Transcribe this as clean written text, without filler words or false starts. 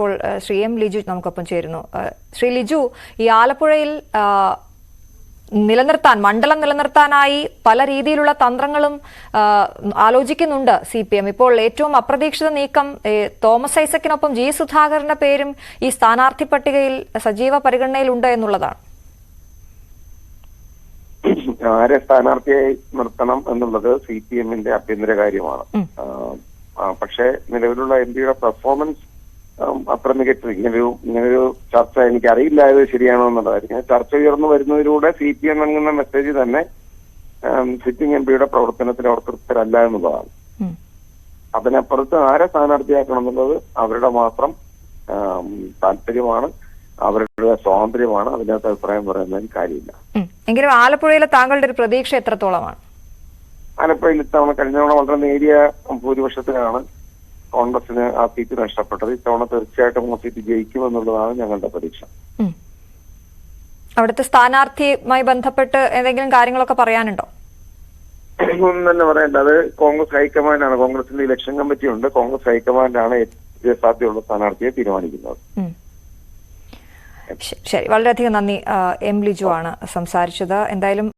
ഇപ്പോൾ ശ്രീ എം ലിജു നമുക്കൊപ്പം ചേരുന്നു. ശ്രീ ലിജു, ഈ ആലപ്പുഴയിൽ മണ്ഡലം നിലനിർത്താനായി പല രീതിയിലുള്ള തന്ത്രങ്ങളും ആലോചിക്കുന്നുണ്ട് CPM. ഇപ്പോൾ ഏറ്റവും അപ്രതീക്ഷിത നീക്കം തോമസ് ഐസക്കിനൊപ്പം G സുധാകരന്റെ പേരും ഈ സ്ഥാനാർത്ഥി പട്ടികയിൽ സജീവ പരിഗണനയിലുണ്ട് എന്നുള്ളതാണ്. ആരെ സ്ഥാനാർത്ഥിയായി നിർത്തണം എന്നുള്ളത് CPM-ന്റെ ആഭ്യന്തര കാര്യമാണ്. പക്ഷേ നിലവിലുള്ള MP-യുടെ പെർഫോമൻസ് അത്ര മികച്ച ഇങ്ങനൊരു ചർച്ച എനിക്കറിയില്ലായത് ശരിയാണോ എന്നുള്ളതായിരിക്കും. ചർച്ച ഉയർന്നു വരുന്നതിലൂടെ CPM എന്ന മെസ്സേജ് തന്നെ സിറ്റിംഗ് MP-യുടെ പ്രവർത്തനത്തിൽ അവർ തൃപ്തരല്ല എന്നുള്ളതാണ്. അതിനപ്പുറത്ത് ആരെ സ്ഥാനാർത്ഥിയാക്കണം എന്നുള്ളത് അവരുടെ മാത്രം താല്പര്യമാണ്, അവരുടെ സ്വാതന്ത്ര്യമാണ്. അതിനകത്ത് അഭിപ്രായം പറയുന്നതിന് കാര്യമില്ല. എങ്കിലും ആലപ്പുഴയിലെ താങ്കളുടെ ഒരു പ്രതീക്ഷ എത്രത്തോളമാണ്? ആലപ്പുഴയിൽ ഇത്തവണ കഴിഞ്ഞ തവണ വളരെ നേരിയ ഭൂരിപക്ഷത്തിനാണ് കോൺഗ്രസിന് ആ സീറ്റ് നഷ്ടപ്പെട്ടത്. ഇത്തവണ തീർച്ചയായിട്ടും ആ സീറ്റ് ജയിക്കുമെന്നുള്ളതാണ് ഞങ്ങളുടെ പ്രതീക്ഷ. അവിടുത്തെ സ്ഥാനാർത്ഥിയുമായി ബന്ധപ്പെട്ട് എന്തെങ്കിലും കാര്യങ്ങളൊക്കെ പറയാനുണ്ടോ? ഒന്നും തന്നെ പറയണ്ട. അത് കോൺഗ്രസ് ഹൈക്കമാൻഡാണ്. കോൺഗ്രസിന്റെ ഇലക്ഷൻ കമ്മിറ്റി ഉണ്ട്. കോൺഗ്രസ് ഹൈക്കമാൻഡാണ് സാധ്യതയുള്ള സ്ഥാനാർത്ഥിയെ തീരുമാനിക്കുന്നത്. ശരി, വളരെയധികം നന്ദി. എം ലിജു ആണ് സംസാരിച്ചത്. എന്തായാലും